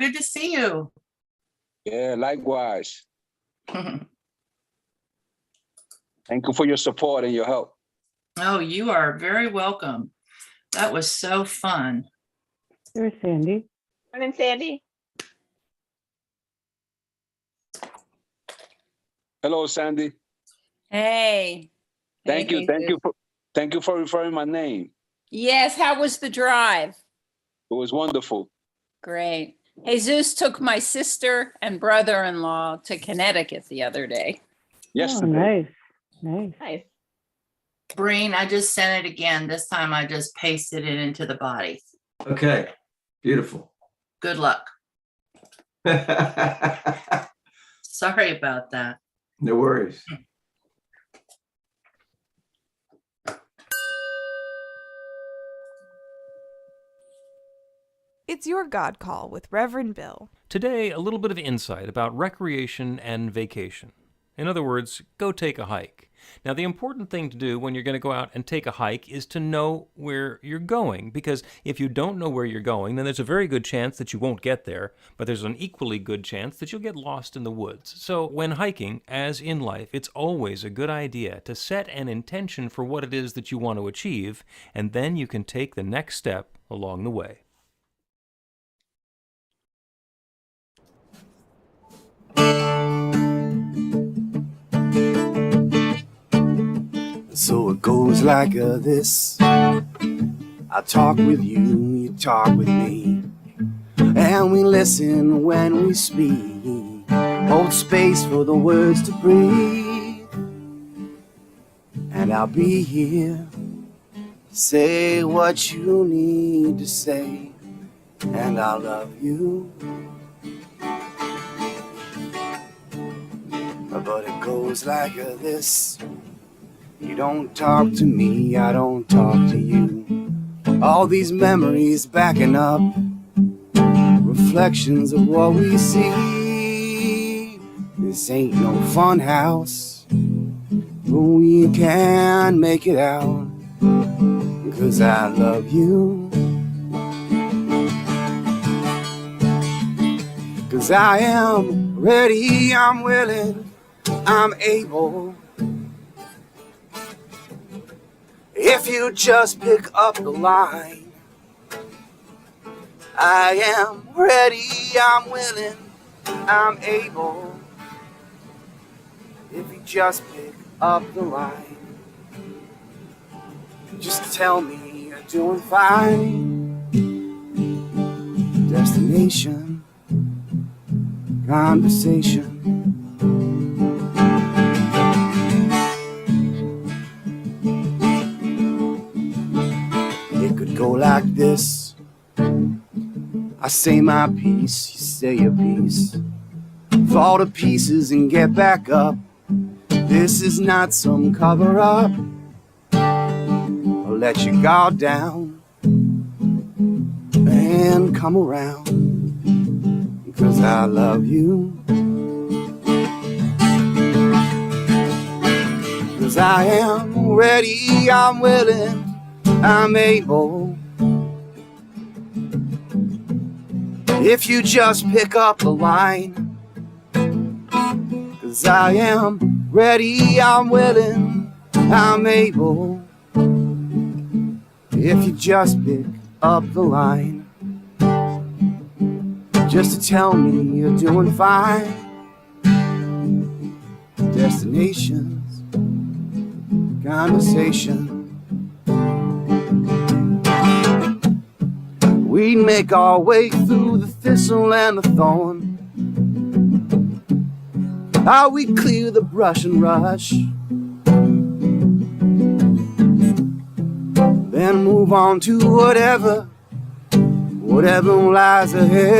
Good to see you. Yeah, likewise. Thank you for your support and your help. Oh, you are very welcome. That was so fun. There's Sandy. Morning, Sandy. Hello, Sandy. Hey. Thank Hey, you. Thank Jesus. you. Thank you for referring my name. Yes, how was the drive? It was wonderful. Great. Jesus took my sister and brother-in-law to Connecticut the other day. Yesterday. Oh, nice. Nice. Breen, I just sent it again. This time I just pasted it into the body. Okay, beautiful. Good luck. Sorry about that. No worries. It's your God Call with Reverend Bill. Today, a little bit of insight about recreation and vacation. In other words, go take a hike. Now, the important thing to do when you're going to go out and take a hike is to know where you're going, because if you don't know where you're going, then there's a very good chance that you won't get there, but there's an equally good chance that you'll get lost in the woods. So when hiking, as in life, it's always a good idea to set an intention for what it is that you want to achieve, and then you can take the next step along the way. So it goes like this. I talk with you, you talk with me, and we listen when we speak. Hold space for the words to breathe, and I'll be here to say what you need to say, and I love you. But it goes like this. You don't talk to me, I don't talk to you. All these memories backing up, reflections of what we see. This ain't no fun house, but we can make it out, 'cause I love you. 'Cause I am ready, I'm willing, I'm able. If you just pick up the line, I am ready, I'm willing, I'm able. If you just pick up the line, just tell me you're doing fine. Destination, conversation. Go like this. I say my piece, you say your piece. Fall to pieces and get back up. This is not some cover-up. I'll let your guard down and come around, because I love you. 'Cause I am ready, I'm willing, I'm able. If you just pick up the line, 'cause I am ready, I'm willing, I'm able. If you just pick up the line, just to tell me you're doing fine. Destinations, conversation. We make our way through the thistle and the thorn. How we clear the brush and rush, then move on to whatever lies ahead.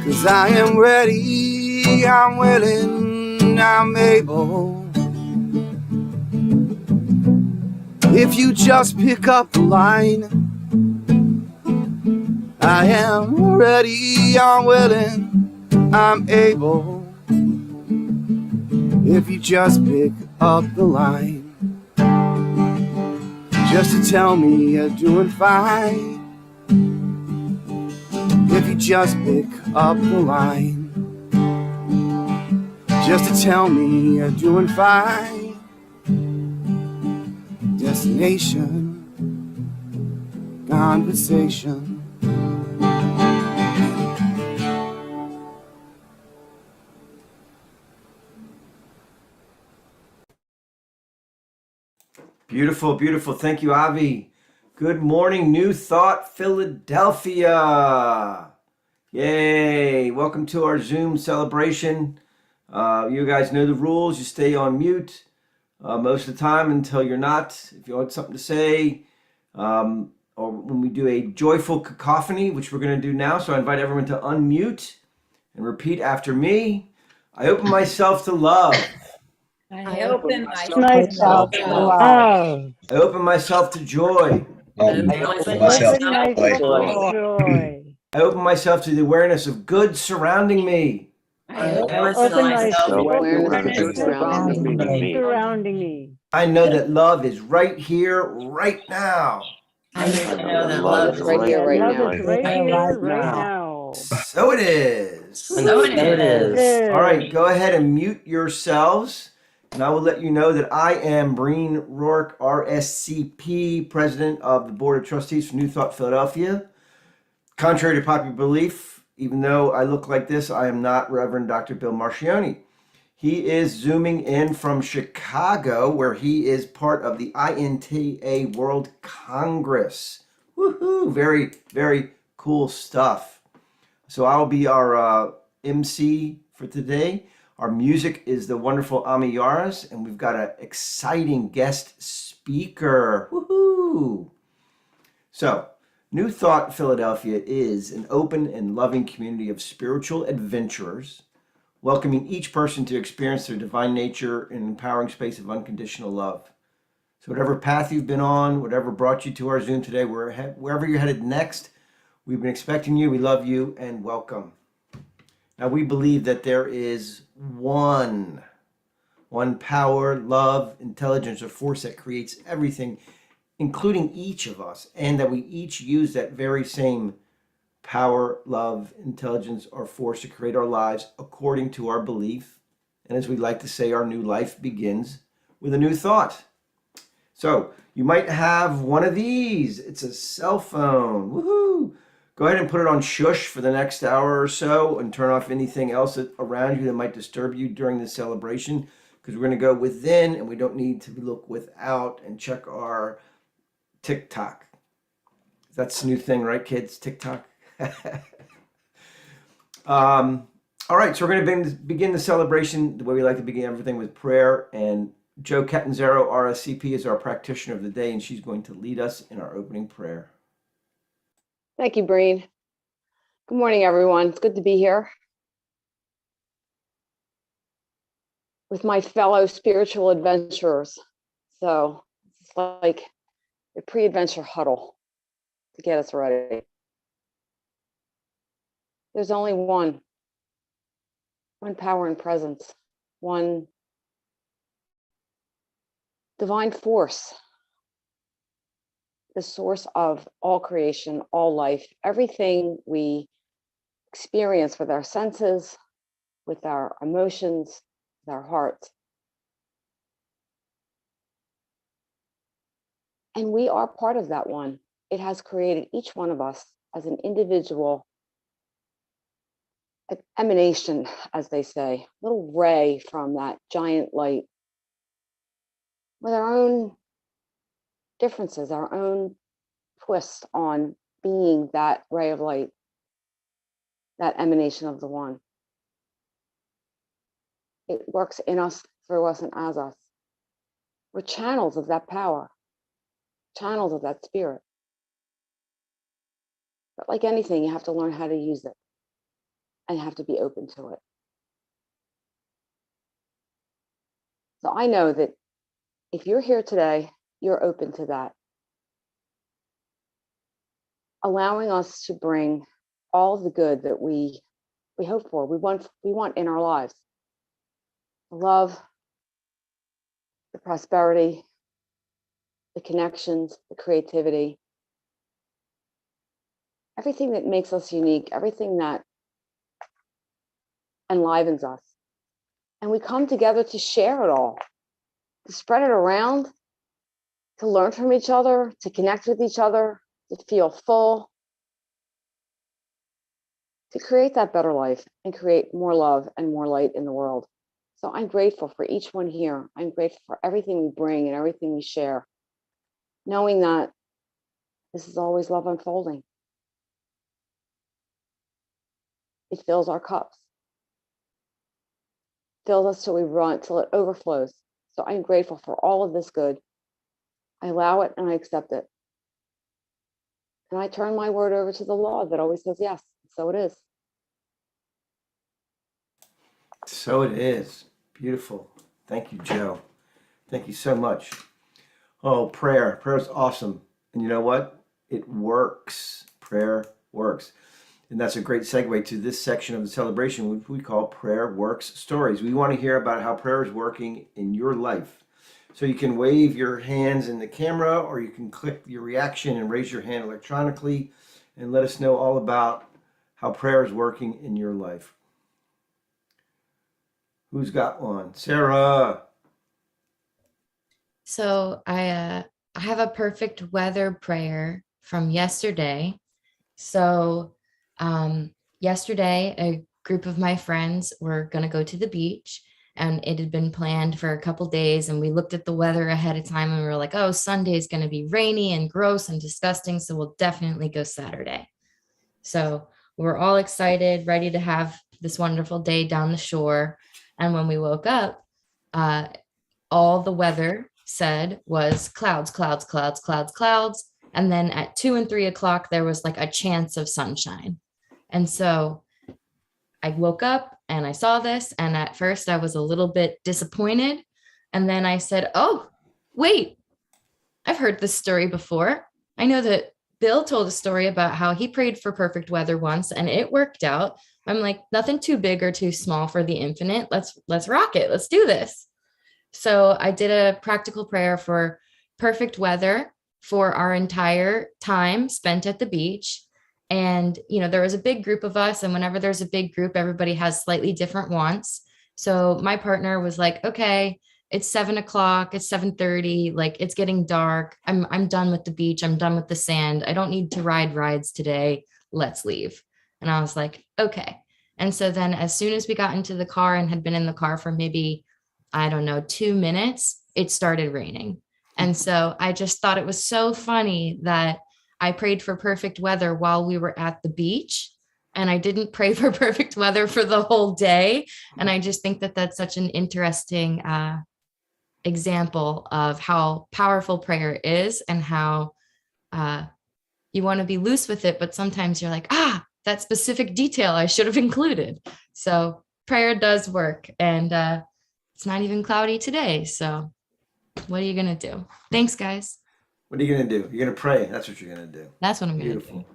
'Cause I am ready, I'm willing, I'm able. If you just pick up the line, I am ready, I'm willing, I'm able. If you just pick up the line, just to tell me you're doing fine. If you just pick up the line, just to tell me you're doing fine. Destination, conversation. Beautiful, beautiful. Thank you, Avi. Good morning, New Thought, Philadelphia. Yay. Welcome to our Zoom celebration. You guys know the rules. You stay on mute most of the time until you're not. If you want something to say, or when we do a joyful cacophony, which we're going to do now. So I invite everyone to unmute and repeat after me. I open myself to love. I open myself Myself to to love. love. I open myself to joy. Open Open myself myself to to joy. joy. I open myself to the awareness of good surrounding me. I Open Open myself myself to to Awareness awareness of of surrounding good me. surrounding me. I know that love is right here, right now. I know that love love is is right here. here, Love is right here, right now. now. So it is. So it is. All right, go ahead and mute yourselves. And I will let you know that I am Breen Rourke, RSCP, President of the Board of Trustees for New Thought Philadelphia. Contrary to popular belief, even though I look like this, I am not Reverend Dr. Bill Marcioni. He is zooming in from Chicago, where he is part of the INTA World Congress. Woohoo! Very, very cool stuff. So I'll be our MC for today. Our music is the wonderful Ami Yaras, and we've got an exciting guest speaker. Woohoo! So, New Thought Philadelphia is an open and loving community of spiritual adventurers, welcoming each person to experience their divine nature in an empowering space of unconditional love. So whatever path you've been on, whatever brought you to our Zoom today, wherever you're headed next, we've been expecting you, we love you, and welcome. Now we believe that there is one power, love, intelligence, or force that creates everything, including each of us, and that we each use that very same power, love, intelligence, or force to create our lives according to our belief. And as we like to say, our new life begins with a new thought. So you might have one of these. It's a cell phone. Woohoo! Go ahead and put it on shush for the next hour or so and turn off anything else around you that might disturb you during the celebration, because we're going to go within and we don't need to look without and check our TikTok. That's the new thing, right, kids? TikTok. All right, so we're going to begin the celebration the way we like to begin everything, with prayer. And Joe Catanzaro, RSCP, is our practitioner of the day, and she's going to lead us in our opening prayer. Thank you, Breen. Good morning, everyone. It's good to be here with my fellow spiritual adventurers. So it's like a pre-adventure huddle to get us ready. There's only one power and presence, one divine force, the source of all creation, all life, everything we experience with our senses, with our emotions, with our hearts. And we are part of that one. It has created each one of us as an individual emanation, as they say, little ray from that giant light, with our own differences, our own twist on being that ray of light, that emanation of the one. It works in us, through us, and as us. We're channels of that power, channels of that spirit. But like anything, you have to learn how to use it and have to be open to it. So I know that if you're here today, you're open to that. Allowing us to bring all the good that we hope for, we want in our lives. The love, the prosperity, the connections, the creativity, everything that makes us unique, everything that enlivens us. And we come together to share it all, to spread it around, to learn from each other, to connect with each other, to feel full, to create that better life and create more love and more light in the world. So I'm grateful for each one here. I'm grateful for everything we bring and everything we share, knowing that this is always love unfolding. It fills our cups, fills us till we run, till it overflows. So I'm grateful for all of this good. I allow it and I accept it. And I turn my word over to the law that always says yes. So it is. So it is. Beautiful. Thank you, Joe. Thank you so much. Oh, prayer. Prayer is awesome. And you know what? It works. Prayer works. And that's a great segue to this section of the celebration, which we call Prayer Works Stories. We want to hear about how prayer is working in your life. So you can wave your hands in the camera, or you can click your reaction and raise your hand electronically and let us know all about how prayer is working in your life. Who's got one? Sarah. So I have a perfect weather prayer from yesterday. So yesterday, a group of my friends were going to go to the beach, and it had been planned for a couple days. And we looked at the weather ahead of time and we were like, oh, Sunday is going to be rainy and gross and disgusting. So we'll definitely go Saturday. So we're all excited, ready to have this wonderful day down the shore. And when we woke up, all the weather said was clouds, clouds, clouds, clouds, clouds. And then at 2 and 3 o'clock, there was like a chance of sunshine. And so I woke up and I saw this. And at first I was a little bit disappointed. And then I said, oh, wait, I've heard this story before. I know that Bill told a story about how he prayed for perfect weather once and it worked out. I'm like, nothing too big or too small for the infinite. Let's rock it. Let's do this. So I did a practical prayer for perfect weather for our entire time spent at the beach. And, you know, there was a big group of us. And whenever there's a big group, everybody has slightly different wants. So my partner was like, okay, it's 7 o'clock, it's 7:30, like it's getting dark. I'm done with the beach. I'm done with the sand. I don't need to ride rides today. Let's leave. And I was like, okay. And so then as soon as we got into the car and had been in the car for maybe, I don't know, 2 minutes, it started raining. And so I just thought it was so funny that I prayed for perfect weather while we were at the beach. And I didn't pray for perfect weather for the whole day. And I just think that that's such an interesting example of how powerful prayer is and how you want to be loose with it. But sometimes you're like, that specific detail I should have included. So prayer does work. And it's not even cloudy today. So what are you going to do? Thanks, guys. What are you going to do? You're going to pray. That's what you're going to do. That's what I'm going to do. Beautiful.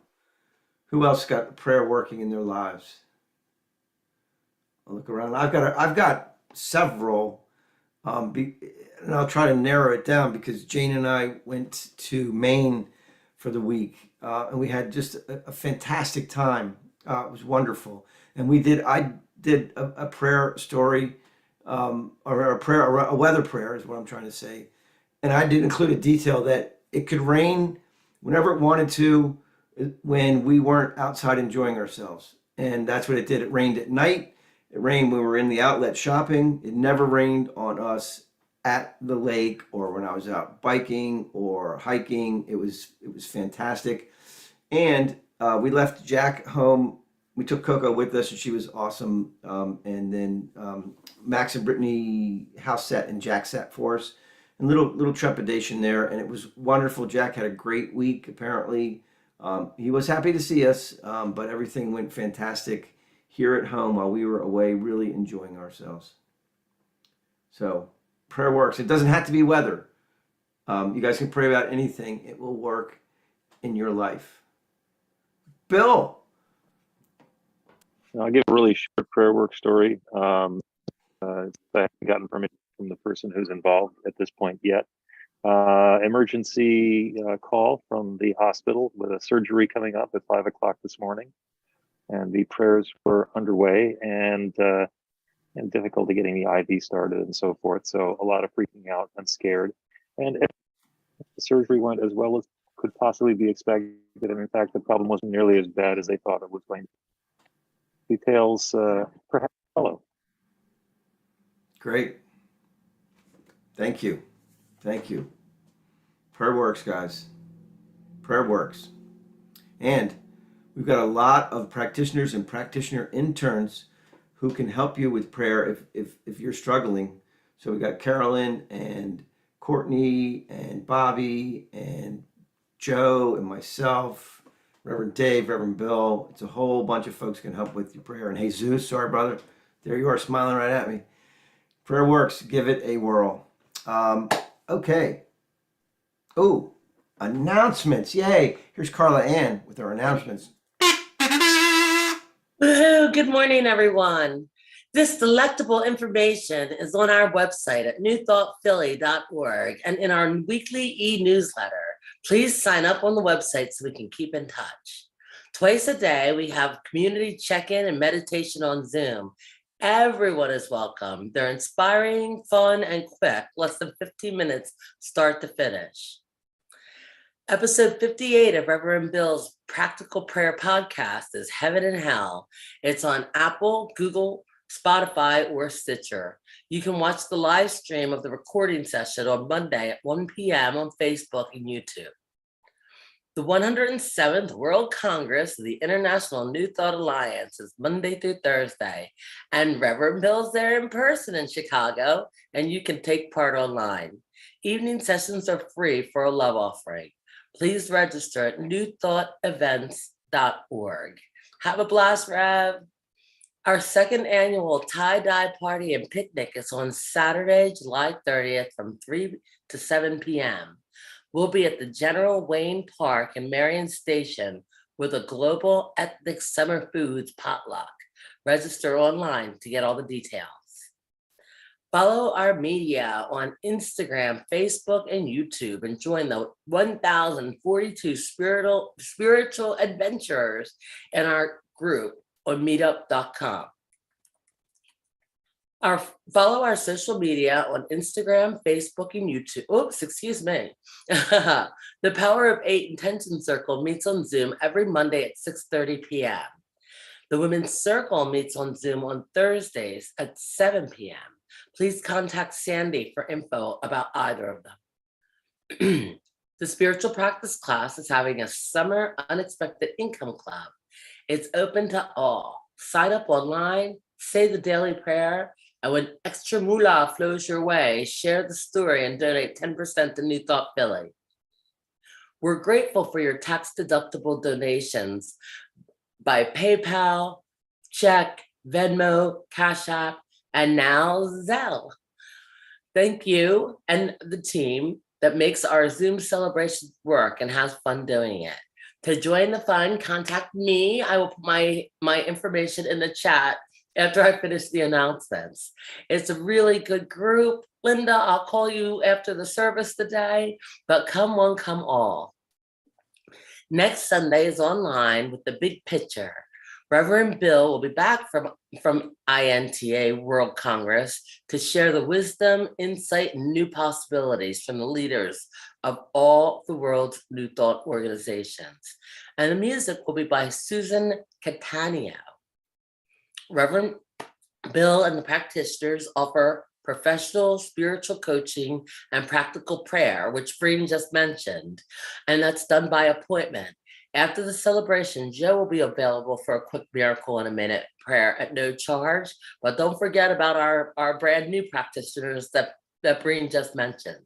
Who else got prayer working in their lives? I'll look around. I've got several, and I'll try to narrow it down because Jane and I went to Maine for the week, and we had just a fantastic time. It was wonderful, and I did a prayer story, or a weather prayer is what I'm trying to say, and I did include a detail that it could rain whenever it wanted to, when we weren't outside enjoying ourselves. And that's what it did. It rained at night. It rained when we were in the outlet shopping. It never rained on us at the lake or when I was out biking or hiking. It was fantastic. And we left Jack home. We took Coco with us and she was awesome. And then Max and Brittany house sat and Jack sat for us. And little trepidation there. And it was wonderful. Jack had a great week, apparently. He was happy to see us, but everything went fantastic here at home while we were away, really enjoying ourselves. So prayer works. It doesn't have to be weather. You guys can pray about anything. It will work in your life. Bill. I'll give a really short prayer work story. I haven't gotten permission from the person who's involved at this point yet. Emergency call from the hospital with a surgery coming up at 5 o'clock this morning. And the prayers were underway and difficulty getting the IV started and so forth. So a lot of freaking out and scared. And the surgery went as well as could possibly be expected. And in fact, the problem wasn't nearly as bad as they thought it was going to be. Details perhaps follow. Great. Thank you. Thank you. Prayer works, guys. Prayer works. And we've got a lot of practitioners and practitioner interns who can help you with prayer if you're struggling. So we got Carolyn and Courtney and Bobby and Joe and myself, Reverend Dave, Reverend Bill. It's a whole bunch of folks can help with your prayer. And Jesus, sorry, brother. There you are smiling right at me. Prayer works. Give it a whirl. Okay. Oh, announcements. Yay. Here's Carla Ann with our announcements. Woohoo! Good morning, everyone. This delectable information is on our website at newthoughtphilly.org and in our weekly e-newsletter. Please sign up on the website so we can keep in touch. Twice a day, we have community check-in and meditation on Zoom. Everyone is welcome. They're inspiring, fun, and quick, less than 15 minutes start to finish. Episode 58 of Reverend Bill's Practical Prayer Podcast is Heaven and Hell. It's on Apple, Google, Spotify, or Stitcher. You can watch the live stream of the recording session on Monday at 1 p.m. on Facebook and YouTube. The 107th World Congress of the International New Thought Alliance is Monday through Thursday, and Reverend Bill's there in person in Chicago, and you can take part online. Evening sessions are free for a love offering. Please register at newthoughtevents.org. Have a blast, Rev. Our second annual tie-dye party and picnic is on Saturday, July 30th from 3 to 7 p.m. We'll be at the General Wayne Park in Marion Station with a global ethnic summer foods potluck. Register online to get all the details. Follow our media on Instagram, Facebook, and YouTube, and join the 1,042 spiritual adventurers in our group on meetup.com. Follow our social media on Instagram, Facebook, and YouTube. Oops, excuse me. The Power of 8 Intention Circle meets on Zoom every Monday at 6:30 p.m. The Women's Circle meets on Zoom on Thursdays at 7 p.m. Please contact Sandy for info about either of them. The Spiritual Practice class is having a summer unexpected income club. It's open to all. Sign up online, say the daily prayer, and when extra moolah flows your way, share the story and donate 10% to New Thought Philly. We're grateful for your tax-deductible donations by PayPal, check, Venmo, Cash App, and now Zelle. Thank you and the team that makes our Zoom celebration work and has fun doing it. To join the fun, contact me. I will put my information in the chat after I finish the announcements. It's a really good group. Linda, I'll call you after the service today, but come one, come all. Next Sunday is online with the big picture. Reverend Bill will be back from INTA World Congress to share the wisdom, insight, and new possibilities from the leaders of all the world's New Thought organizations. And the music will be by Susan Catania. Reverend Bill and the practitioners offer professional spiritual coaching and practical prayer, which Breen just mentioned, and that's done by appointment. After the celebration, Joe will be available for a quick miracle in a minute prayer at no charge, but don't forget about our brand new practitioners that Breen just mentioned.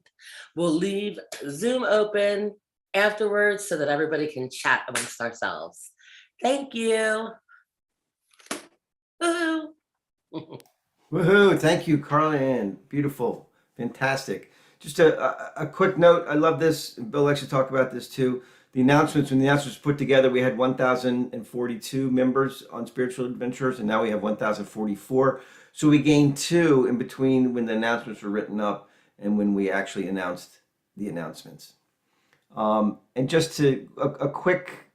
We'll leave Zoom open afterwards so that everybody can chat amongst ourselves. Thank you. Woohoo. Woohoo! Thank you, Carla Ann. Beautiful, fantastic. Just a quick note. I love this. Bill likes to talk about this too. The announcements, when the announcements were put together, we had 1,042 members on Spiritual Adventures, and now we have 1,044. So we gained 2 in between when the announcements were written up and when we actually announced the announcements. And just to a quick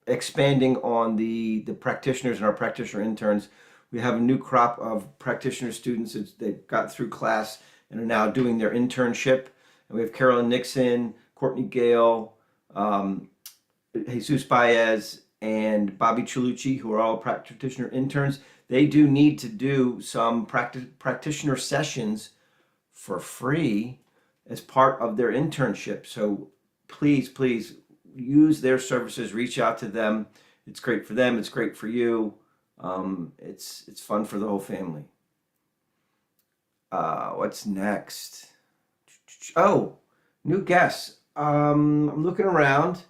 expanding on the practitioners and our practitioner interns, we have a new crop of practitioner students that got through class and are now doing their internship. And we have Carolyn Nixon, Courtney Gale, Jesus Baez, and Bobby Cholucci, who are all practitioner interns. They do need to do some practitioner sessions for free as part of their internship. So please, please use their services, reach out to them. It's great for them, it's great for you. It's fun for the whole family. What's next? Oh, new guests. I'm looking around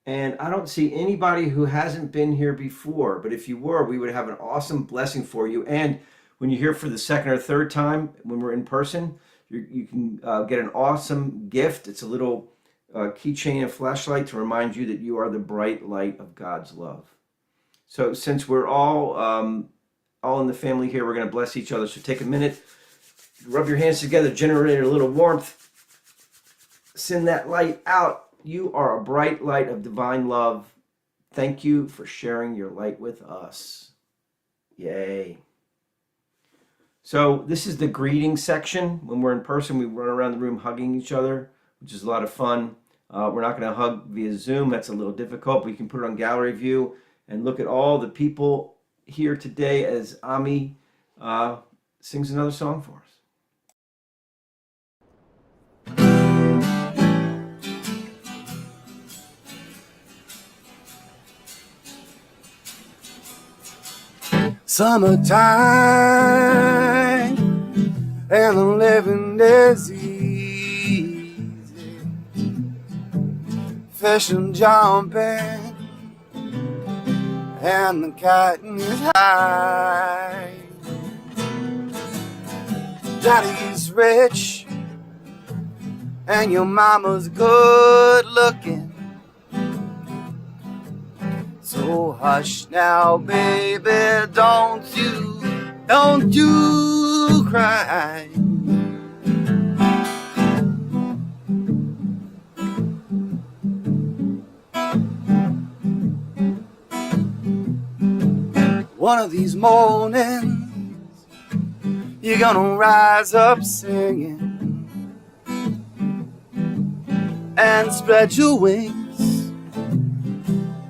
and I don't see anybody who hasn't been here before, but if you were, we would have an awesome blessing for you. And when you're here for the second or third time, when we're in person, you can get an awesome gift. It's a little keychain and flashlight to remind you that you are the bright light of God's love. So since we're all in the family here, we're going to bless each other. So take a minute, rub your hands together, generate a little warmth, send that light out. You are a bright light of divine love. Thank you for sharing your light with us. Yay. So this is the greeting section. When we're in person, we run around the room hugging each other, which is a lot of fun. We're not going to hug via Zoom. That's a little difficult. We can put it on gallery view and look at all the people here today as Ami sings another song for us. Summertime and the living is easy. Fishing, jumping, and the cotton is high. Daddy's rich and your mama's good looking. So hush now, baby, don't you cry. One of these mornings, you're gonna rise up singing and spread your wings,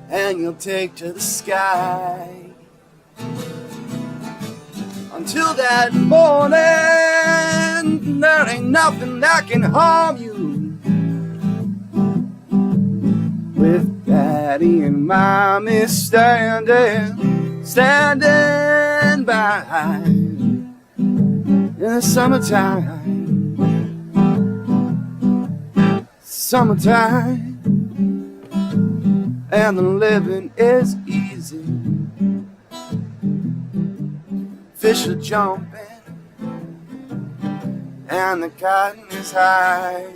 and you'll take to the sky. Until that morning, there ain't nothing that can harm you. With Daddy and Mommy standing by in the summertime. Summertime, and the living is easy. Fish are jumping, and the cotton is high.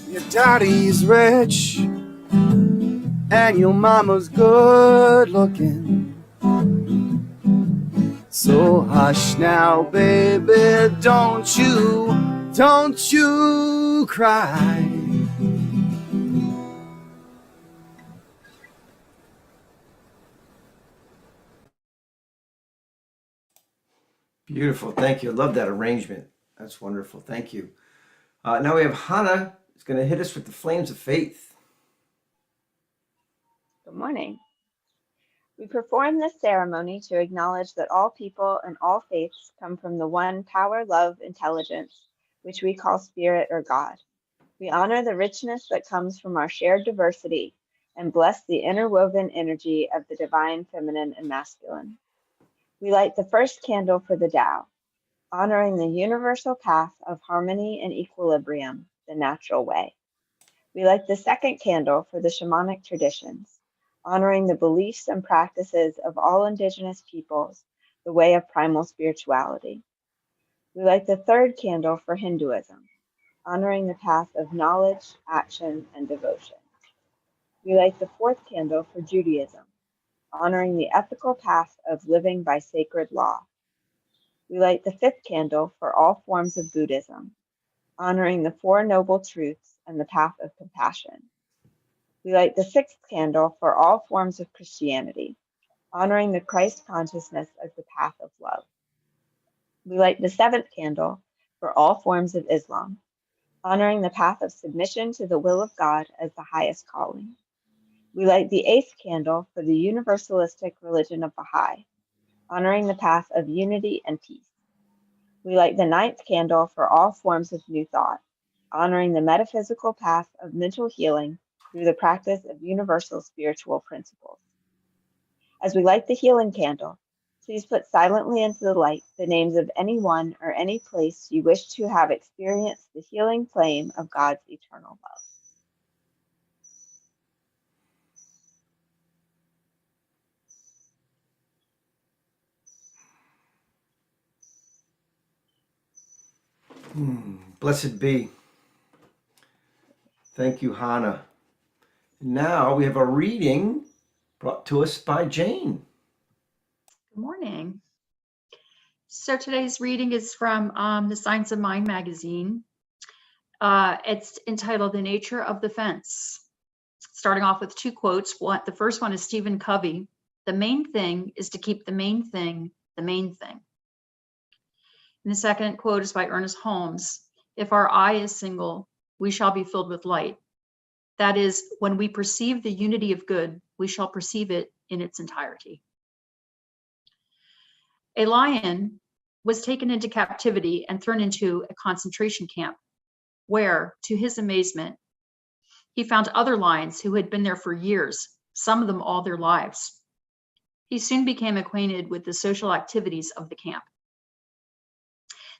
Your daddy's rich, and your mama's good looking. So hush now, baby, don't you cry. Beautiful. Thank you. I love that arrangement. That's wonderful. Thank you. Now we have Hannah who's going to hit us with the flames of faith. Good morning. We perform this ceremony to acknowledge that all people and all faiths come from the one power, love, intelligence, which we call spirit or God. We honor the richness that comes from our shared diversity and bless the interwoven energy of the divine feminine and masculine. We light the first candle for the Tao, honoring the universal path of harmony and equilibrium, the natural way. We light the second candle for the shamanic traditions, honoring the beliefs and practices of all indigenous peoples, the way of primal spirituality. We light the third candle for Hinduism, honoring the path of knowledge, action, and devotion. We light the fourth candle for Judaism, honoring the ethical path of living by sacred law. We light the 5th candle for all forms of Buddhism, honoring the Four Noble Truths and the path of compassion. We light the 6th candle for all forms of Christianity, honoring the Christ consciousness as the path of love. We light the 7th candle for all forms of Islam, honoring the path of submission to the will of God as the highest calling. We light the 8th candle for the universalistic religion of Baha'i, honoring the path of unity and peace. We light the 9th candle for all forms of New Thought, honoring the metaphysical path of mental healing through the practice of universal spiritual principles. As we light the healing candle, please put silently into the light the names of anyone or any place you wish to have experienced the healing flame of God's eternal love. Blessed be. Thank you, Hannah. Now we have a reading brought to us by Jane. Good morning. So today's reading is from the Science of Mind magazine. It's entitled The Nature of the Fence. Starting off with 2 quotes. The first one is Stephen Covey. The main thing is to keep the main thing the main thing. And the second quote is by Ernest Holmes. If our eye is single, we shall be filled with light. That is, when we perceive the unity of good, we shall perceive it in its entirety. A lion was taken into captivity and thrown into a concentration camp, where, to his amazement, he found other lions who had been there for years, some of them all their lives. He soon became acquainted with the social activities of the camp.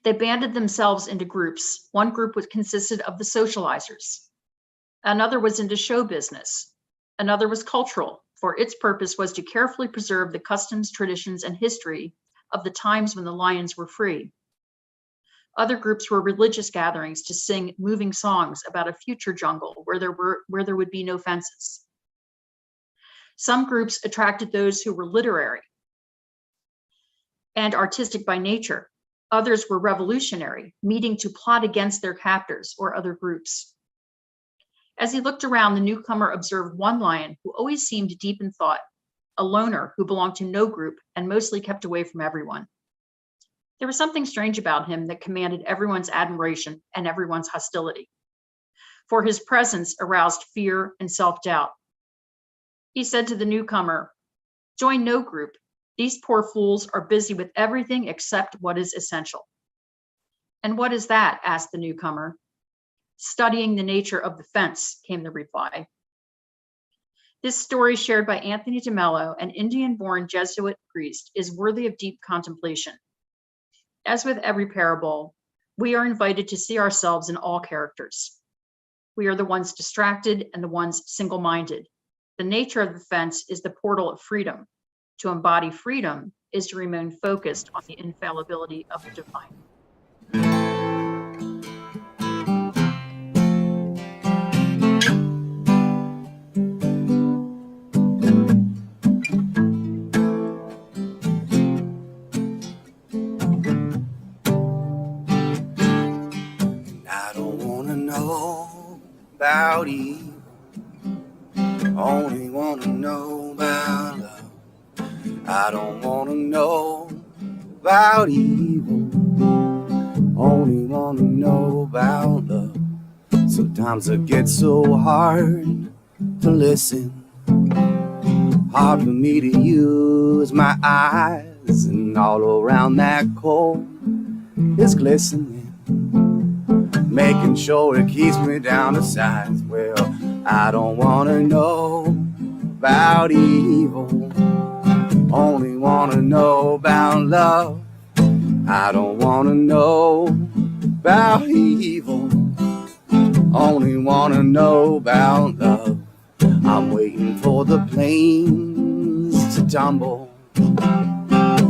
They banded themselves into groups. One group consisted of the socializers. Another was into show business. Another was cultural, for its purpose was to carefully preserve the customs, traditions, and history of the times when the lions were free. Other groups were religious gatherings to sing moving songs about a future jungle where there would be no fences. Some groups attracted those who were literary and artistic by nature. Others were revolutionary, meeting to plot against their captors or other groups. As he looked around, the newcomer observed one lion who always seemed deep in thought, a loner who belonged to no group and mostly kept away from everyone. There was something strange about him that commanded everyone's admiration and everyone's hostility, for his presence aroused fear and self-doubt. He said to the newcomer, "Join no group. These poor fools are busy with everything except what is essential." "And what is that?" asked the newcomer. "Studying the nature of the fence," came the reply. This story, shared by Anthony DeMello, an Indian-born Jesuit priest, is worthy of deep contemplation. As with every parable, we are invited to see ourselves in all characters. We are the ones distracted and the ones single-minded. The nature of the fence is the portal of freedom. To embody freedom is to remain focused on the infallibility of the divine. I don't wanna know about evil, only wanna know about love. I don't wanna know about evil, only wanna know about love. Sometimes it gets so hard to listen, hard for me to use my eyes, and all around that coal is glistening, making sure it keeps me down to size. Well, I don't wanna know about evil, only wanna know about love. I don't wanna know about evil, only wanna know about love. I'm waiting for the plains to tumble,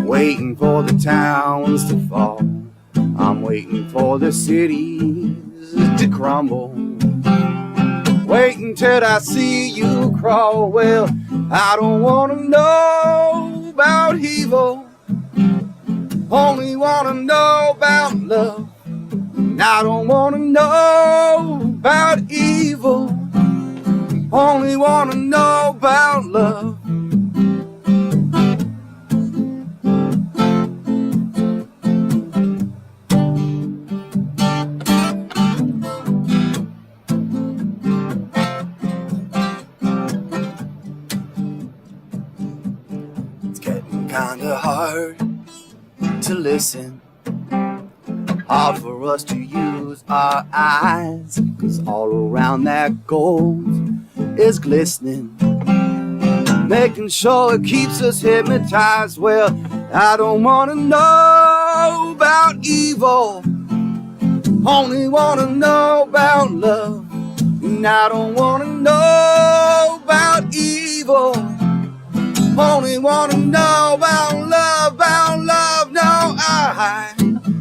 waiting for the towns to fall. I'm waiting for the cities to crumble, waiting till I see you crawl. Well, I don't wanna know about evil, Only wanna know about love. And I don't wanna know about evil. Only wanna know about love. It's getting kinda hard to listen, hard for us to use our eyes, 'cause all around that gold is glistening, making sure it keeps us hypnotized. Well, I don't wanna know about evil, only wanna know about love. And I don't wanna know about evil, only wanna know about love, about love. No, I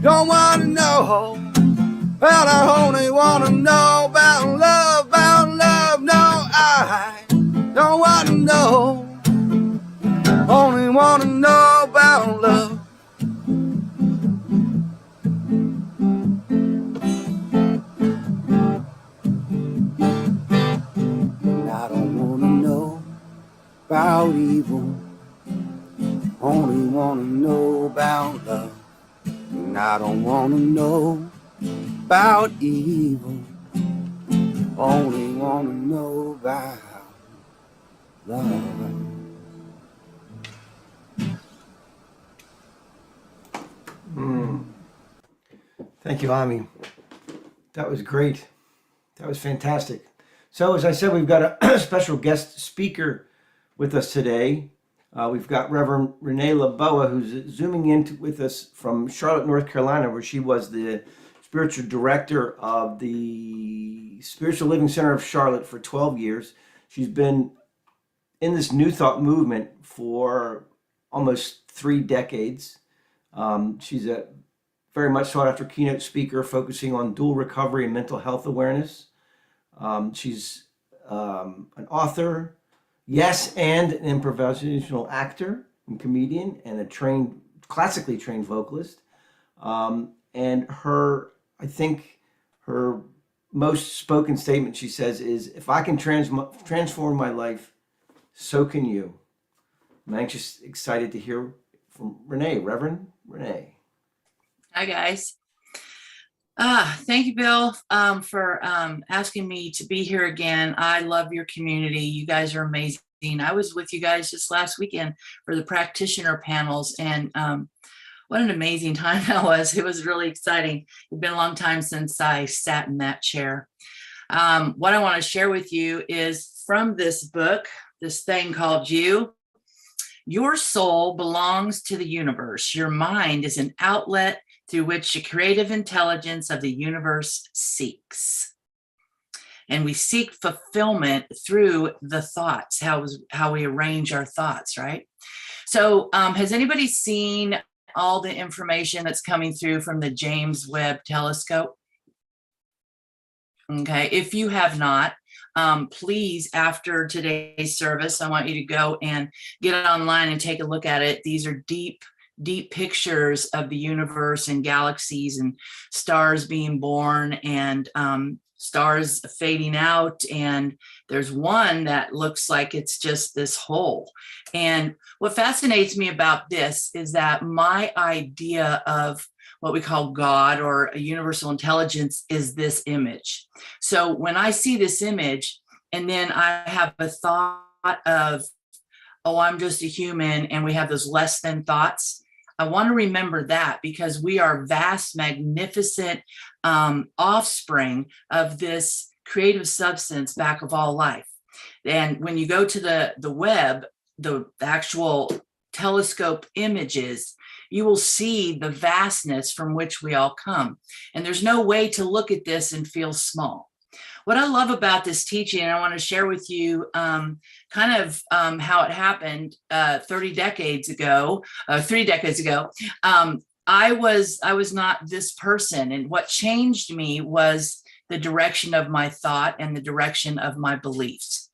don't wanna know, but I only wanna know about love, about love. No, I don't wanna know, only wanna know about love. And I don't wanna know about evil, only wanna know about love. And I don't wanna know about evil, only wanna know about love. Thank you, Ami. That was great. That was fantastic. So, as I said, we've got a special guest speaker with us today. We've got Reverend Renee LaBoa, who's zooming in with us from Charlotte, North Carolina, where she was the spiritual director of the Spiritual Living Center of Charlotte for 12 years. She's been in this New Thought movement for almost 3 decades. She's a very much sought after keynote speaker focusing on dual recovery and mental health awareness. She's an author, yes, and an improvisational actor and comedian, and a classically trained vocalist. And I think her most spoken statement, she says, is, if I can transform my life, so can you. I'm excited to hear from Renee, Reverend Renee. Hi, guys. Thank you, Bill, for asking me to be here again. I love your community. You guys are amazing. I was with you guys just last weekend for the practitioner panels, and what an amazing time that was. It was really exciting. It's been a long time since I sat in that chair. What I want to share with you is from this book, this thing called You. Your soul belongs to the universe. Your mind is an outlet through which the creative intelligence of the universe seeks. And we seek fulfillment through the thoughts, how we arrange our thoughts, right? So has anybody seen all the information that's coming through from the James Webb telescope? Okay, if you have not, please, after today's service, I want you to go and get online and take a look at it. These are deep pictures of the universe and galaxies and stars being born and stars fading out. And there's one that looks like it's just this hole. And what fascinates me about this is that my idea of what we call God or a universal intelligence is this image. So when I see this image and then I have a thought of, oh, I'm just a human, and we have those less than thoughts, I want to remember that, because we are vast, magnificent offspring of this creative substance back of all life. And when you go to the Webb, the actual telescope images, you will see the vastness from which we all come. And there's no way to look at this and feel small. What I love about this teaching, and I want to share with you how it happened 3 decades ago. I was not this person. And what changed me was the direction of my thought and the direction of my beliefs.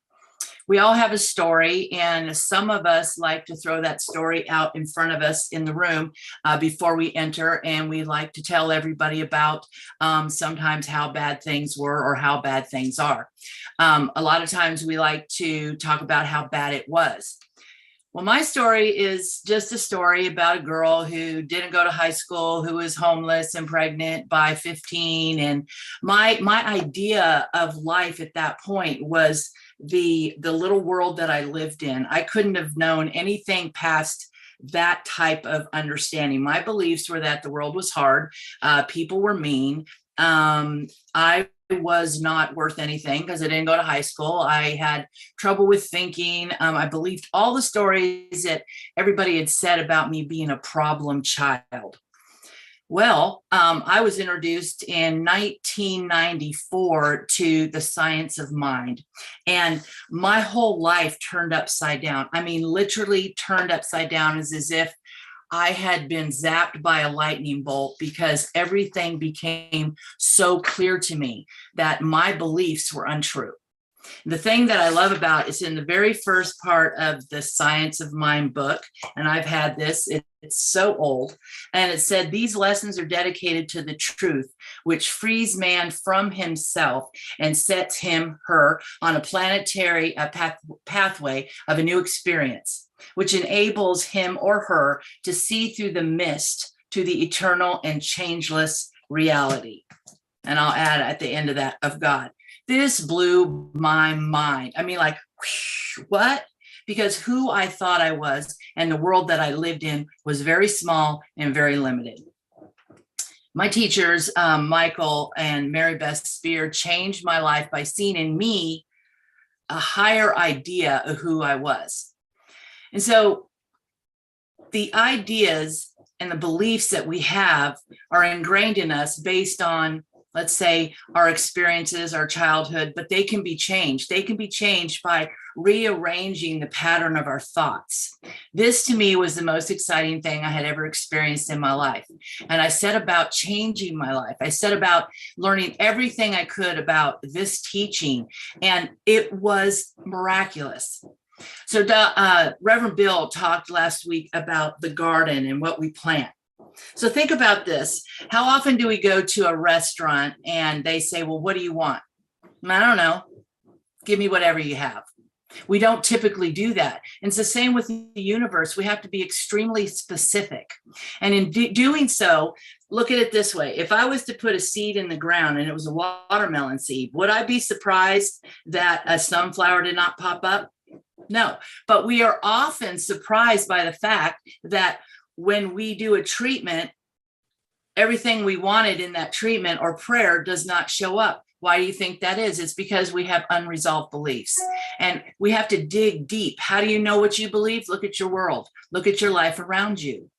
we all have a story, and some of us like to throw that story out in front of us in the room before we enter, and we like to tell everybody about sometimes how bad things were or how bad things are. A lot of times we like to talk about how bad it was. Well, my story is just a story about a girl who didn't go to high school, who was homeless and pregnant by 15. And my idea of life at that point was the little world that I lived in. I couldn't have known anything past that type of understanding. My beliefs were that the world was hard, people were mean. I was not worth anything because I didn't go to high school. I had trouble with thinking. I believed all the stories that everybody had said about me being a problem child. Well, I was introduced in 1994 to the science of mind, and my whole life turned upside down. I mean, literally turned upside down, as if I had been zapped by a lightning bolt, because everything became so clear to me that my beliefs were untrue. The thing that I love about is in the very first part of the Science of Mind book, and I've had this, it's so old, and it said, these lessons are dedicated to the truth, which frees man from himself and sets him, her, on a planetary pathway of a new experience, which enables him or her to see through the mist to the eternal and changeless reality. And I'll add at the end of that, of God. This blew my mind. I mean, like, what? Because who I thought I was and the world that I lived in was very small and very limited. My teachers, Michael and Mary Beth Spear, changed my life by seeing in me a higher idea of who I was. And so the ideas and the beliefs that we have are ingrained in us based on, let's say, our experiences, our childhood, but they can be changed. They can be changed by rearranging the pattern of our thoughts. This to me was the most exciting thing I had ever experienced in my life. And I set about changing my life. I set about learning everything I could about this teaching, and it was miraculous. So Reverend Bill talked last week about the garden and what we plant. So think about this. How often do we go to a restaurant and they say, well, what do you want? I don't know. Give me whatever you have. We don't typically do that. And it's the same with the universe. We have to be extremely specific. And in doing so, look at it this way. If I was to put a seed in the ground and it was a watermelon seed, would I be surprised that a sunflower did not pop up? No. But we are often surprised by the fact that when we do a treatment, everything we wanted in that treatment or prayer does not show up. Why do you think that is? It's because we have unresolved beliefs, and we have to dig deep. How do you know what you believe? Look at your world. Look at your life around you.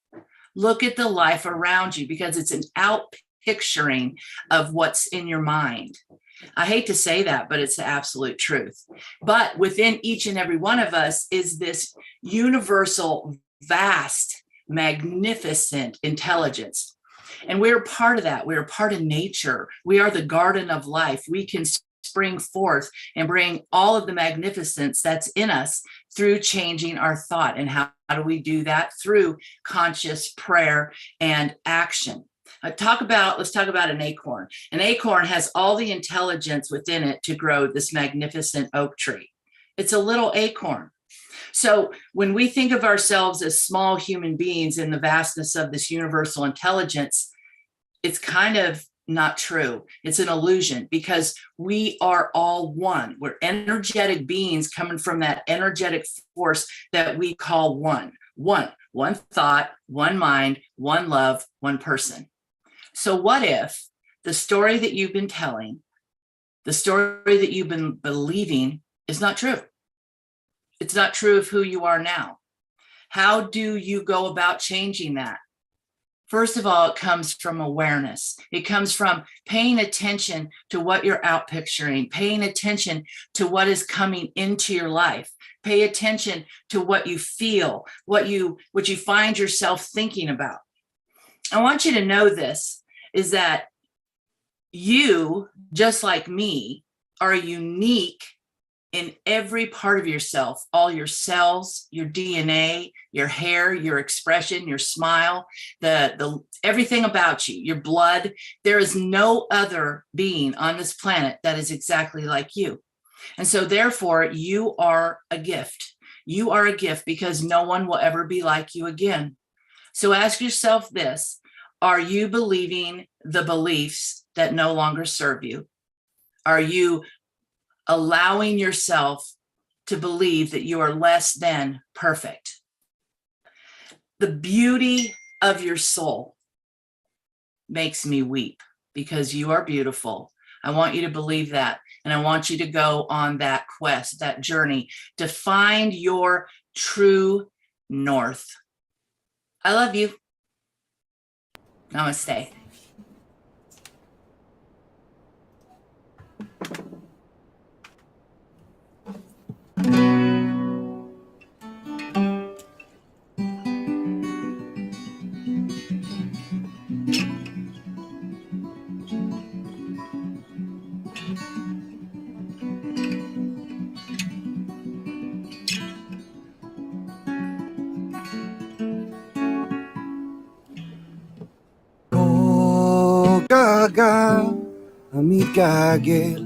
Look at the life around you, because it's an outpicturing of what's in your mind. I hate to say that, but it's the absolute truth. But within each and every one of us is this universal, vast, magnificent intelligence. And we're part of that. We're a part of nature. We are the garden of life. We can spring forth and bring all of the magnificence that's in us through changing our thought. And how do we do that? Through conscious prayer and action. Let's talk about an acorn. An acorn has all the intelligence within it to grow this magnificent oak tree. It's a little acorn. So when we think of ourselves as small human beings in the vastness of this universal intelligence, it's kind of not true. It's an illusion, because we are all one. We're energetic beings coming from that energetic force that we call one. One thought, one mind, one love, one person. So what if the story that you've been telling, the story that you've been believing is not true? It's not true of who you are now. How do you go about changing that? First of all, it comes from awareness. It comes from paying attention to what you're outpicturing, paying attention to what is coming into your life. Pay attention to what you feel, what you find yourself thinking about. I want you to know this, is that you, just like me, are unique in every part of yourself, all your cells, your DNA, your hair, your expression, your smile, the everything about you, your blood. There is no other being on this planet that is exactly like you. And so therefore, you are a gift. You are a gift because no one will ever be like you again. So ask yourself this: are you believing the beliefs that no longer serve you? Are you allowing yourself to believe that you are less than perfect? The beauty of your soul makes me weep because you are beautiful. I want you to believe that. And I want you to go on that quest, that journey to find your true north. I love you. Namaste. גגה המתגלגל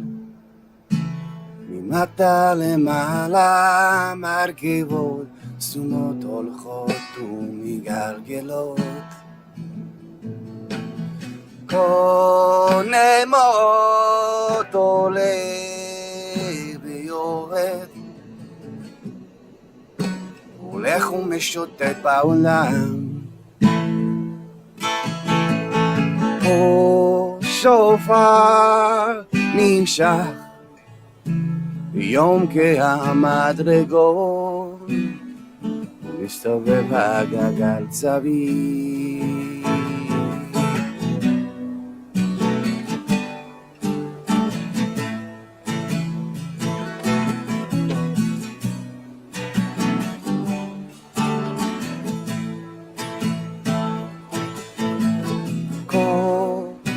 ממטה למעלה, מרכבות סומות הולכות ומגלגלות, כל נמות עולה ויורד, הולך ומשוטט בעולם. שופר נמשך ביום כהמדרגות, ומסתובב הגלגל סביב.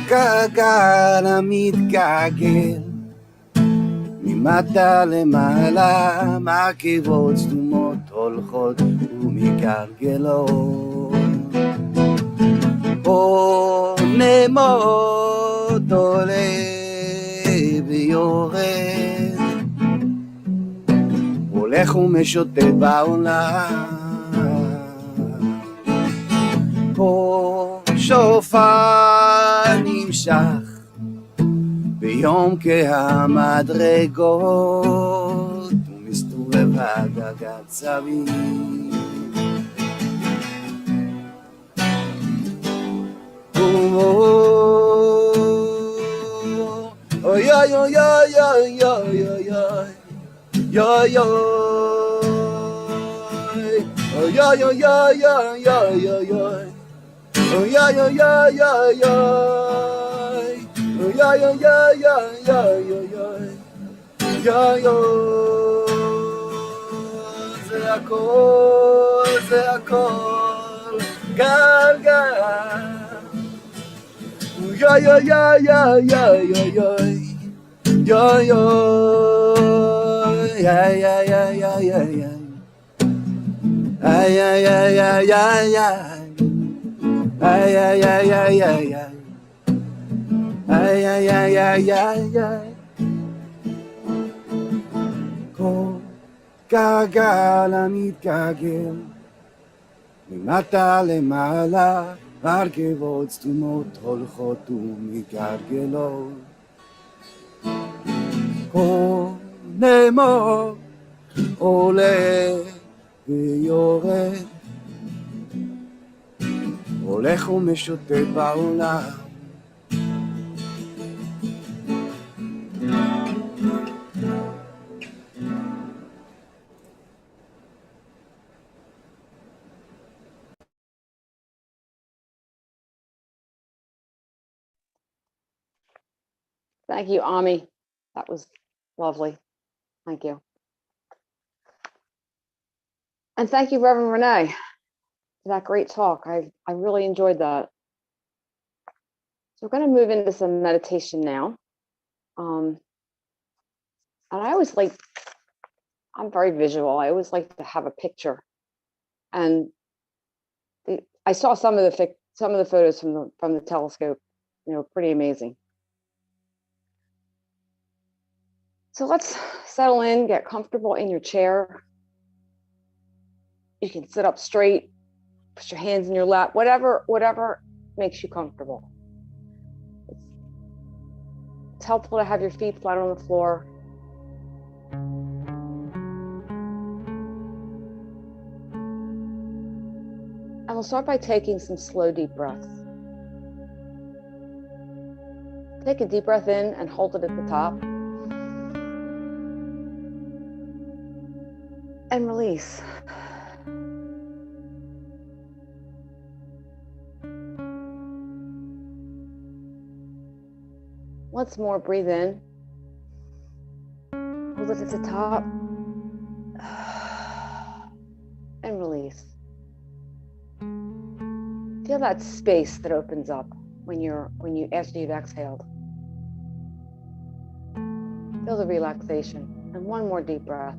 גגל המתגלגל ממטה למעלה, מרכבות סתומות הולכות ומגלגלות, כל נמות עולה ויורד, הולך ומשוטט בעולם. כל שופר נמשך ביום כהמדרגות, ומסתובב הגלגל סביב. אוי אוי אוי אוי אוי אוי אוי אוי אוי אוי אוי אוי אוי אוי. Oh yeah yeah yeah yeah yeah. Oh yeah yeah yeah yeah yeah yeah yeah yeah. זה הכל, זה הכל גלגל. Oh yeah yeah yeah yeah yeah yeah yeah yeah yeah yeah yeah yeah yeah. Ay ay ay ay ay ay. Ay ay ay ay ay ay. Ay ay ay ay ay ay. כל גלגל המתגלגל ממטה למעלה, מרכבות סתומות הולכות ומגלגלות, כל נמות עולה ויורד, הולך ומשוטט בעולם. Thank you, Ami. That was lovely. Thank you. And thank you, Reverend Renee, for that great talk. I really enjoyed that. So we're going to move into some meditation now. And I always like I'm very visual. I always like to have a picture. And I saw some of the photos from the telescope, pretty amazing. So let's settle in, get comfortable in your chair. You can sit up straight, put your hands in your lap, whatever makes you comfortable. It's helpful to have your feet flat on the floor. And we'll start by taking some slow, deep breaths. Take a deep breath in and hold it at the top. And release. Once more, breathe in. Hold it at the top. And release. Feel that space that opens up after you've exhaled. Feel the relaxation. And one more deep breath.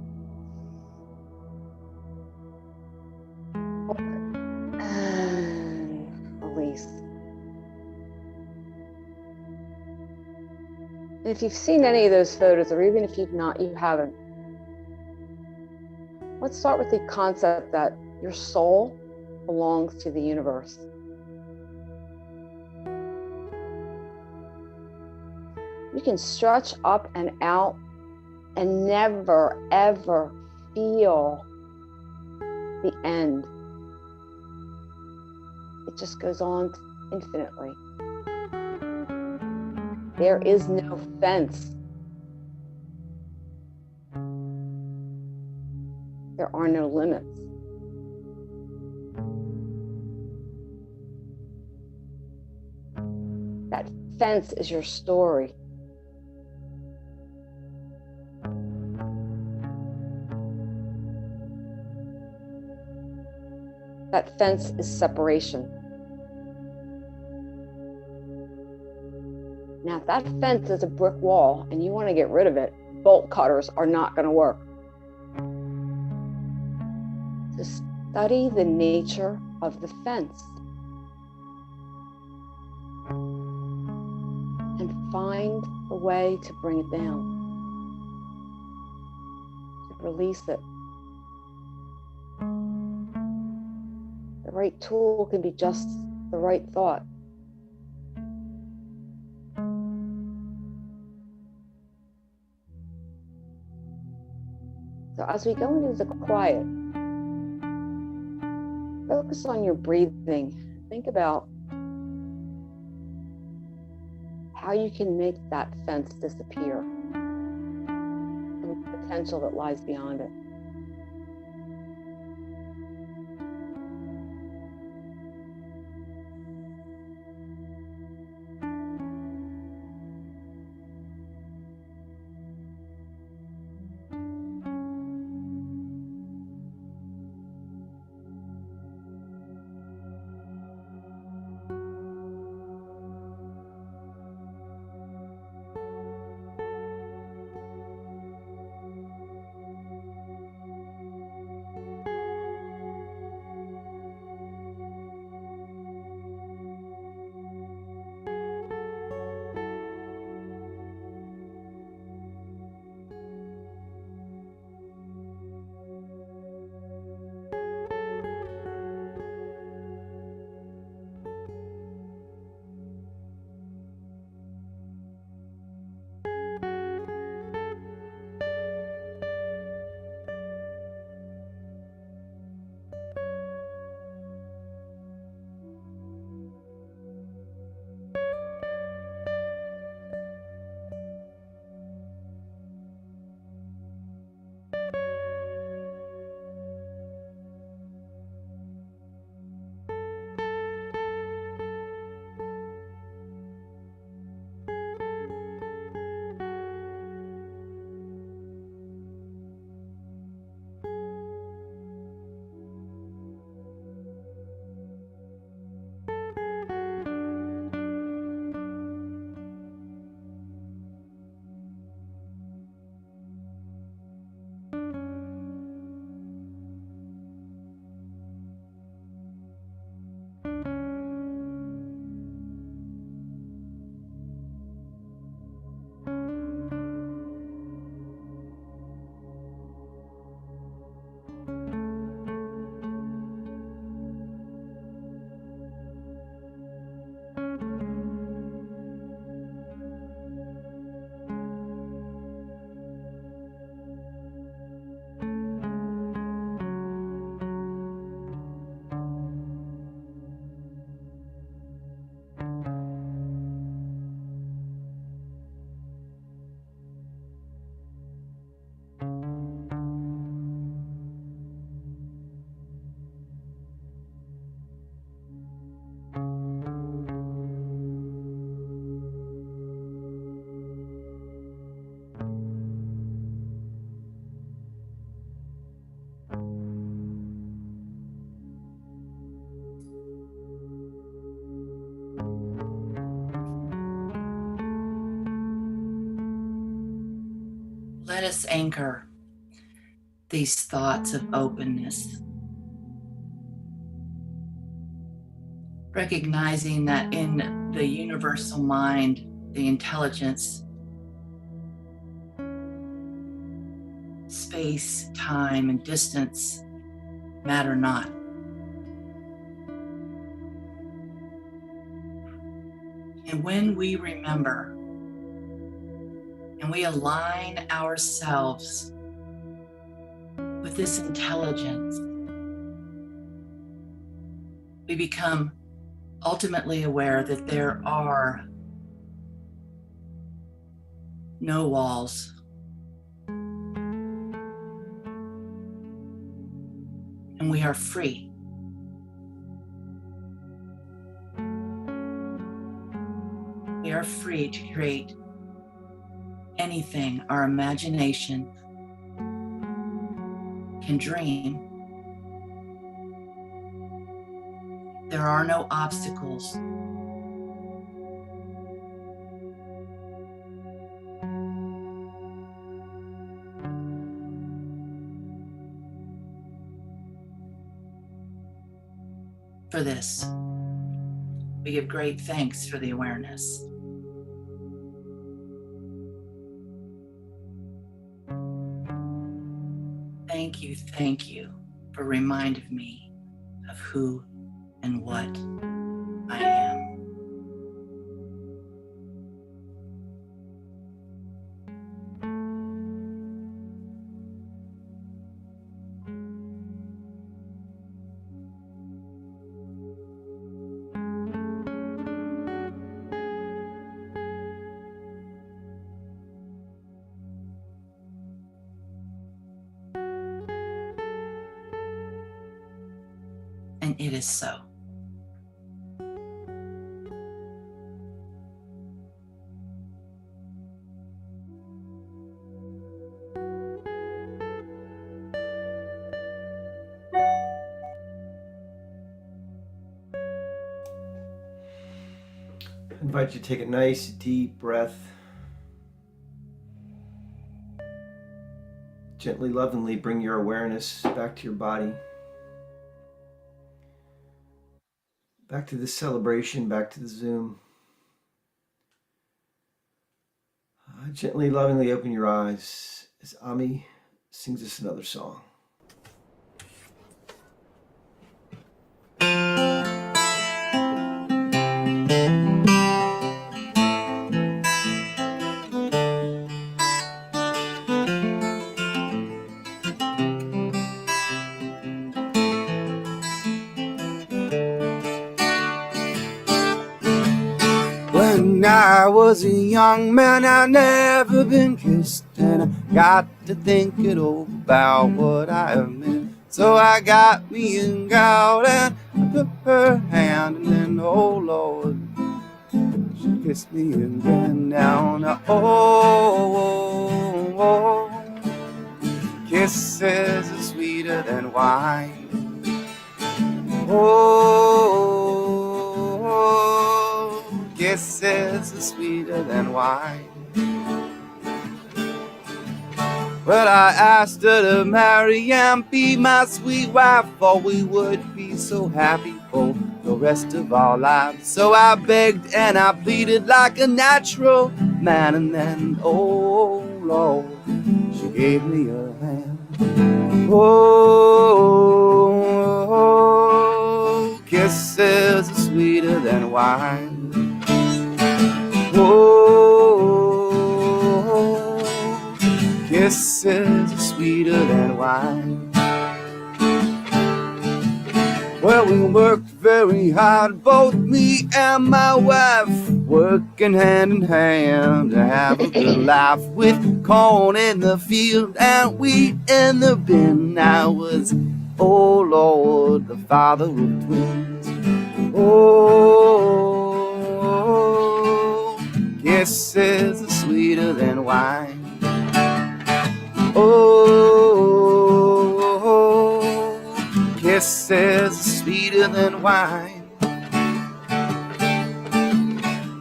Hold it. And release. And if you've seen any of those photos, or even if you've not, you haven't, let's start with the concept that your soul belongs to the universe. You can stretch up and out and never, ever feel the end. It just goes on infinitely. There is no fence. There are no limits. That fence is your story. That fence is separation. Now, if that fence is a brick wall and you want to get rid of it, bolt cutters are not going to work. To study the nature of the fence and find a way to bring it down, to release it. The right tool can be just the right thought. So as we go into the quiet, focus on your breathing. Think about how you can make that fence disappear and the potential that lies beyond it. Let us anchor these thoughts of openness, recognizing that in the universal mind, the intelligence, space, time, and distance matter not. And when we remember and we align ourselves with this intelligence, we become ultimately aware that there are no walls, and we are free. We are free to create anything our imagination can dream. There are no obstacles. For this, we give great thanks for the awareness. Thank you for reminding me of who and what I am. And it is so. I invite you to take a nice deep breath. Gently, lovingly bring your awareness back to your body. Back to this celebration, back to the Zoom. Gently, lovingly open your eyes as Ami sings us another song. When I was a young man, I'd never been kissed, and I got to thinking about what I have missed. So I got me a gal and I took her hand, and then, oh Lord, she kissed me again. Now, kisses are sweeter than wine. Kisses are sweeter than wine. Well, I asked her to marry and be my sweet wife, for we would be so happy for the rest of our lives. So I begged and I pleaded like a natural man, and then, oh Lord, she gave me a hand. Kisses are sweeter than wine. Kisses are sweeter than wine. Well, we worked very hard, both me and my wife, working hand in hand to have a good life, with corn in the field and wheat in the bin. I was, oh Lord, the father of twins. Kisses are sweeter than wine. Kisses are sweeter than wine.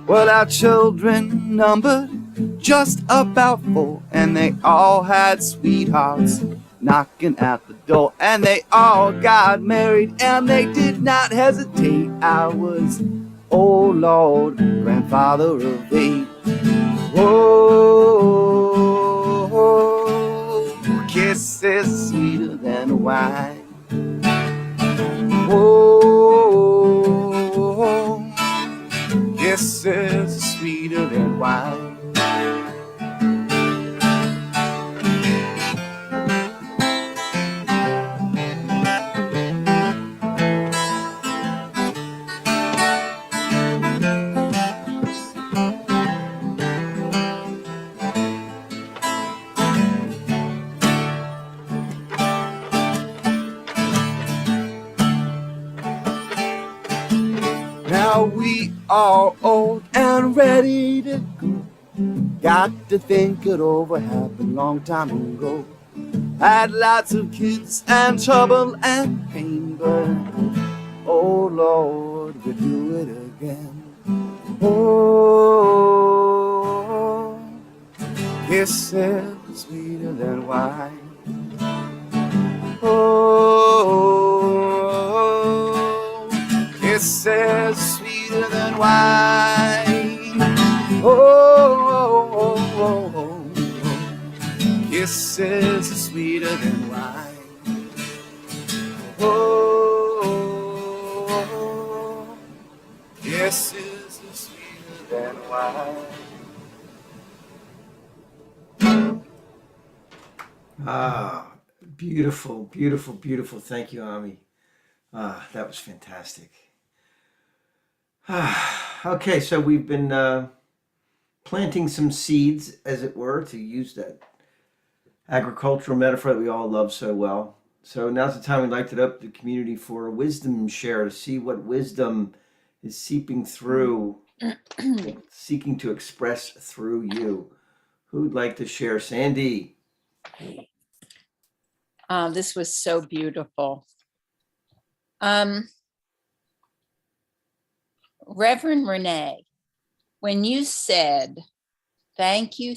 Well, our children numbered just about full, and they all had sweethearts knocking at the door, and they all got married, and they did not hesitate. I was, oh Lord, grandfather of 8. Oh, kisses sweeter than wine. Oh, kisses sweeter than wine. Now we are old and ready to go. Got to think it over, happened long time ago. Had lots of kids and trouble and pain, but oh Lord, we do it again. Oh, kisses sweeter than wine. Oh, kisses sweeter than wine. Oh, kisses sweeter than wine. Oh, kisses sweeter than wine. Ah, beautiful, beautiful, beautiful. Thank you, Ami. Ah, that was fantastic. Okay, so we've been planting some seeds, as it were, to use that agricultural metaphor that we all love so well. So now's the time we'd like to open up the community for a wisdom share to see what wisdom is seeping through, seeking to express through you. Who'd like to share? Sandy. This was so beautiful. Reverend Renee, when you said, thank you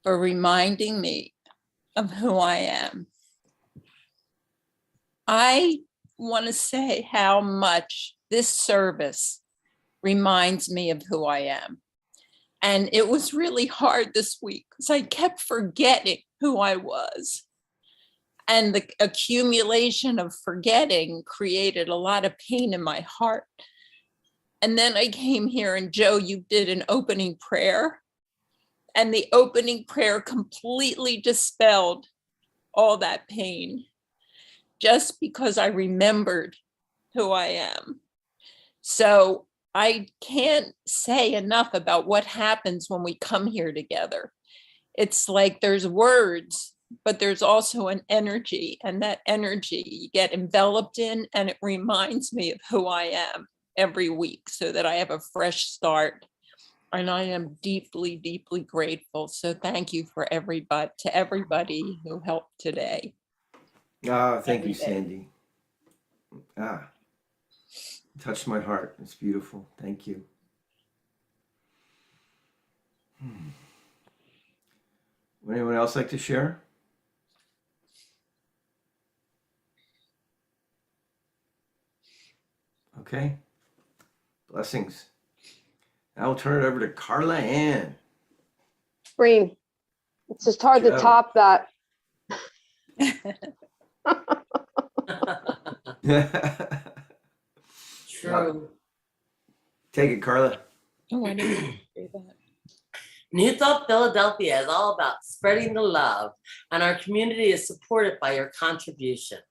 for reminding me of who I am, I want to say how much this service reminds me of who I am. And it was really hard this week because I kept forgetting who I was. And the accumulation of forgetting created a lot of pain in my heart. And then I came here and Joe, you did an opening prayer. And the opening prayer completely dispelled all that pain just because I remembered who I am. So I can't say enough about what happens when we come here together. It's like there's words, but there's also an energy, and that energy you get enveloped in, and it reminds me of who I am every week so that I have a fresh start. And I am deeply, deeply grateful. So thank you for everybody who helped today. Thank you, Sandy. Touched my heart. It's beautiful. Thank you. Would anyone else like to share? Okay. Blessings. Now we'll turn it over to Carla Ann. Breen, it's just hard to top that. True. Take it, Carla. Oh, I didn't do that. New Thought Philadelphia is all about spreading the love, and our community is supported by your contributions.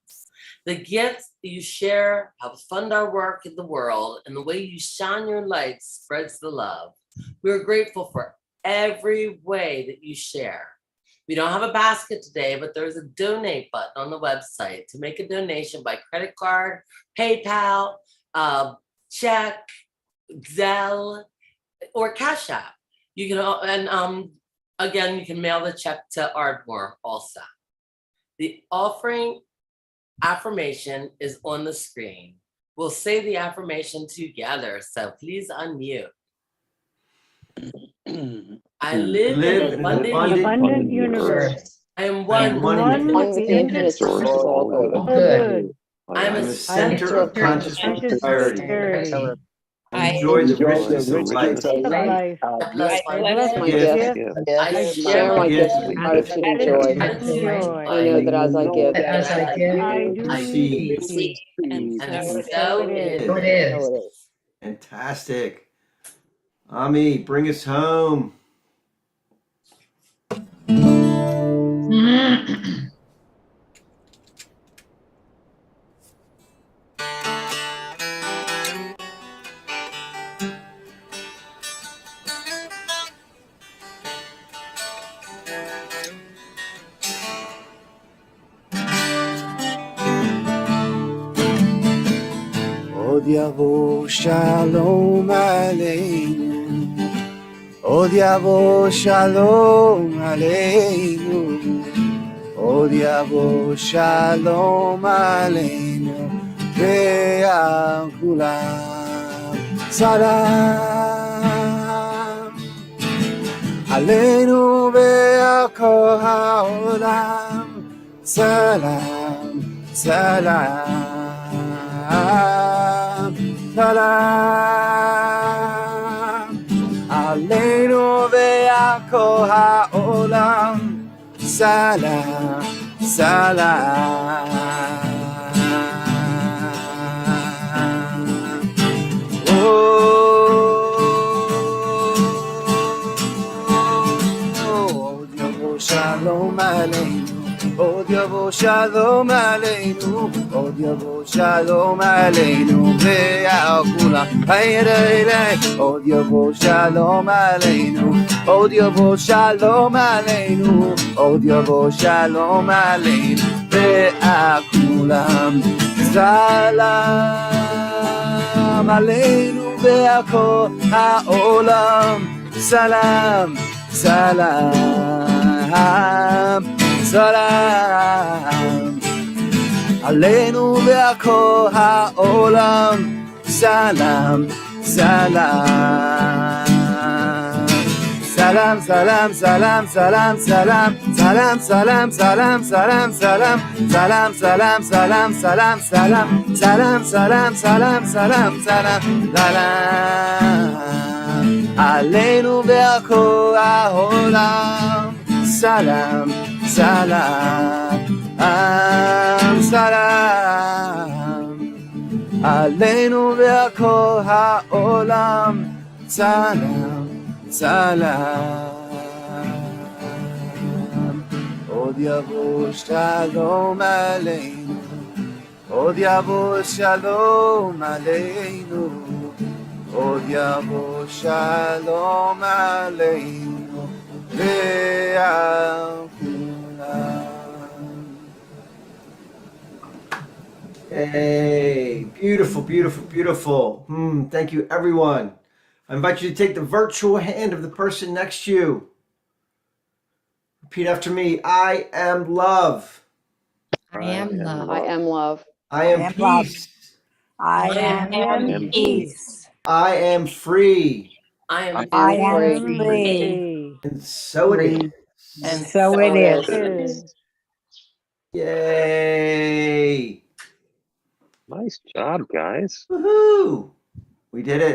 The gifts you share help fund our work in the world, and the way you shine your light spreads the love. We're grateful for every way that you share. We don't have a basket today, but there's a donate button on the website to make a donation by credit card, PayPal, check, Zelle, or Cash App. You can, and again, you can mail the check to Ardmore also. The offering affirmation is on the screen. We'll say the affirmation together, so please unmute. I live in an abundant universe. I am I am one one One with the infinite source of all good. All good. I'm I'm a a center of conscious prosperity. Prosperity. I enjoy the richness of richness life. Of life. I bless I my bless My my gift. gift. I I share My my gift gift of with gratitude and joy. joy. I know that as I give, I do receive. receive. and So so it it is. so it is. Fantastic. Ami, bring us home. Odiavo shalom aleinu. Odiavo shalom aleinu. Odiavo shalom aleinu. Ve'akulam salam. Aleinu ve'akol ha'olam. Salam, salam, salam. Aleinu ve'akol ha'olam. Salam, salam. Oh, Dios, shalom aleinu. Oh, Dios, shalom aleinu. Oh, Dios, shalom aleinu. Ve'akula, hayre. Oh, Dios, shalom aleinu. Oh, Dios, shalom aleinu. Oh, Dios, shalom aleinu. Ve'akula, salam aleinu. Ve'akol ha'olam. Salam, salam, salam. Aleinu ve'akol ha'olam. Salam, salam. Salam, salam, salam, salam, salam. Salam, salam, salam, salam, salam. Salam, salam, salam, salam, salam. Salam, salam, salam, salam, salam. Salam. Aleinu ve'akol ha'olam. Salam, salam, salam. Aleinu ve'akol ha'olam. Salam, salam. Od yavo shalom aleinu. Od yavo shalom aleinu. Od yavo shalom aleinu. Ve'akulam. Hey, beautiful, beautiful, beautiful. Thank you, everyone. I invite you to take the virtual hand of the person next to you. Repeat after me. I am love. I am love. I am love. I am peace. I am peace. I am free. I am I free. am free. And so it is. And So it is. Yay. Nice job, guys. Woohoo. We did it.